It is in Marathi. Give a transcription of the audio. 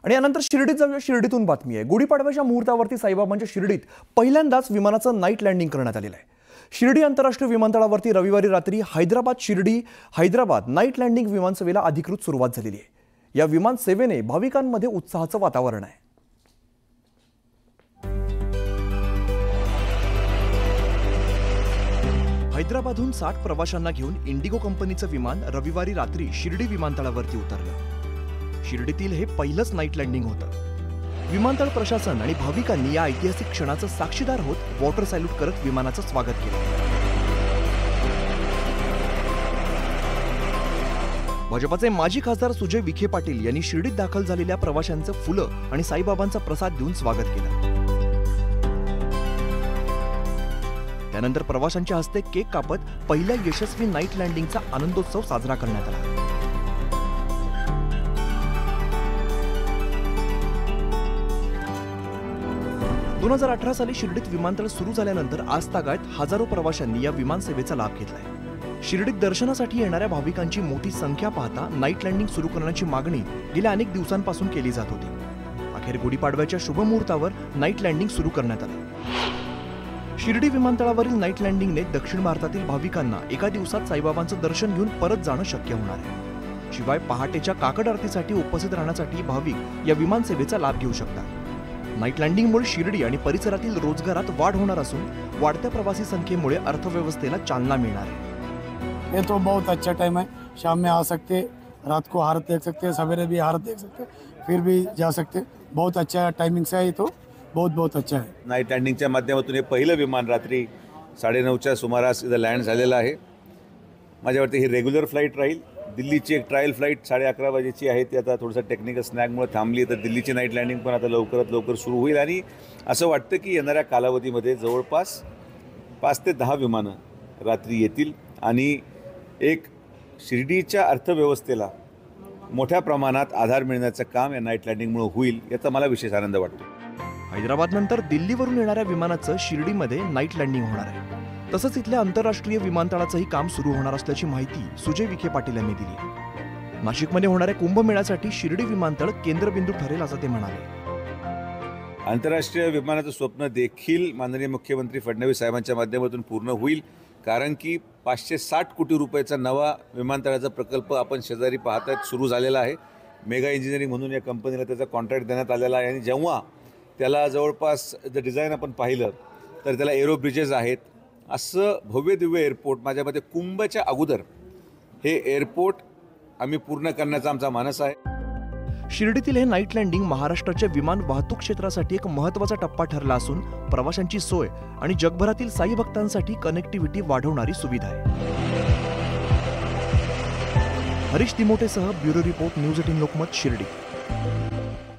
आणि यानंतर शिर्डीत जाऊया. शिर्डीतून बातमी आहे. गुढीपाडव्याच्या मुहूर्तावरती साईबाबांच्या शिर्डीत पहिल्यांदाच विमानाचं नाईट लँडिंग करण्यात आलेलं आहे. शिर्डी आंतरराष्ट्रीय विमानतळावरती रविवारी रात्री हैदराबाद नाईट लँडिंग विमानसेवेला अधिकृत सुरुवात झालेली आहे. या विमान सेवेने भाविकांमध्ये उत्साहाचं वातावरण आहे. हैदराबादहून 60 प्रवाशांना घेऊन इंडिगो कंपनीचं विमान रविवारी रात्री शिर्डी विमानतळावरती उतरलं. शिर्डीतील हे पहिलंच नाईट लँडिंग होतं. विमानतळ प्रशासन आणि भाविकांनी या ऐतिहासिक क्षणाचं साक्षीदार होत वॉटर सॅल्यूट करत विमानाचं स्वागत केलं. भाजपाचे माजी खासदार सुजय विखे पाटील यांनी शिर्डीत दाखल झालेल्या प्रवाशांचं फुलं आणि साईबाबांचा प्रसाद देऊन स्वागत केलं. त्यानंतर प्रवाशांच्या हस्ते केक कापत पहिल्या यशस्वी नाईट लँडिंगचा आनंदोत्सव साजरा करण्यात आला. दोन 2018 साली शिर्डीत विमानतळ सुरू झाल्यानंतर आजतागायत हजारो प्रवाशांनी या विमानसेवेचा लाभ घेतलाय. शिर्डीत दर्शनासाठी येणाऱ्या भाविकांची मोठी संख्या पाहता नाईट लँडिंग सुरू करण्याची मागणी गेल्या अनेक दिवसांपासून केली जात होती. अखेर गुढीपाडव्याच्या शुभमुहूर्तावर नाईट लँडिंग सुरू करण्यात आलं. शिर्डी विमानतळावरील नाईट लँडिंगने दक्षिण भारतातील भाविकांना एका दिवसात साईबाबांचं दर्शन घेऊन परत जाणं शक्य होणार आहे. शिवाय पहाटेच्या काकड आरतीसाठी उपस्थित राहण्यासाठी भाविक या विमानसेवेचा लाभ घेऊ शकतात. नाईट लँडिंगमुळे शिर्डी आणि परिसरातील रोजगारात वाढ होणार असून वाढत्या प्रवासी संख्येमुळे अर्थव्यवस्थेला चालना मिळणार आहे. ये तो बहुत अच्छा टाइम है. शाम में आ सकते, रात को हारत देख सकते, सवेरे भी हारत देख सकते, फिर भी जा सकते. बहुत अच्छा टाइमिंग्स है. ये तो बहुत अच्छा आहे. नाईट लँडिंगच्या माध्यमातून हे पहिलं विमान रात्री 9:30च्या सुमारास इथं लँड झालेलं आहे. माझ्यावरती ही रेग्युलर फ्लाईट राहील. दिल्लीची एक ट्रायल फ्लाईट 11:30 वाजेची आहे, ती आता थोडंसं टेक्निकल स्नॅगमुळे थांबली. तर दिल्लीची नाईट लँडिंग पण आता लवकरात लवकर सुरू होईल आणि असं वाटतं की येणाऱ्या कालावधीमध्ये जवळपास 5 ते 10 विमानं रात्री येतील आणि एक शिर्डीच्या अर्थव्यवस्थेला मोठ्या प्रमाणात आधार मिळण्याचं काम या नाईट लँडिंगमुळे होईल, याचा मला विशेष आनंद वाटतो. हैदराबादनंतर दिल्लीवरून येणाऱ्या विमानाचं शिर्डीमध्ये नाईट लँडिंग होणार आहे. तसंच इथल्या आंतरराष्ट्रीय विमानतळाचंही काम सुरू होणार असल्याची माहिती सुजय विखे पाटील यांनी दिली. नाशिकमध्ये होणाऱ्या कुंभमेळ्यासाठी शिर्डी विमानतळ केंद्रबिंदू ठरेल असं ते म्हणाले. आंतरराष्ट्रीय विमानाचं स्वप्न देखील माननीय मुख्यमंत्री फडणवीस साहेबांच्या माध्यमातून पूर्ण होईल, कारण की 560 कोटी रुपयाचा नवा विमानतळाचा प्रकल्प आपण शेजारी पाहत आहेत सुरू झालेला आहे. मेगा इंजिनिअरिंग म्हणून या कंपनीला त्याचा कॉन्ट्रॅक्ट देण्यात आलेला आहे आणि जेव्हा त्याला जवळपास जर डिझाईन आपण पाहिलं तर त्याला एरो ब्रिजेस आहेत. असं भव्य दिव्य एअरपोर्ट माझ्या मते कुंभच्या अगोदर हे एअरपोर्ट आम्ही पूर्ण करण्याचा आमचा मानस आहे. शिर्डीतील हे नाईट लँडिंग महाराष्ट्राच्या विमान वाहतूक क्षेत्रासाठी एक महत्त्वाचा टप्पा ठरला असून प्रवाशांची सोय आणि जगभरातील साई भक्तांसाठी कनेक्टिव्हिटी वाढवणारी सुविधा आहे. हरीश दिमोटेसह bureau report, news 18 Lokmat, Shirdi.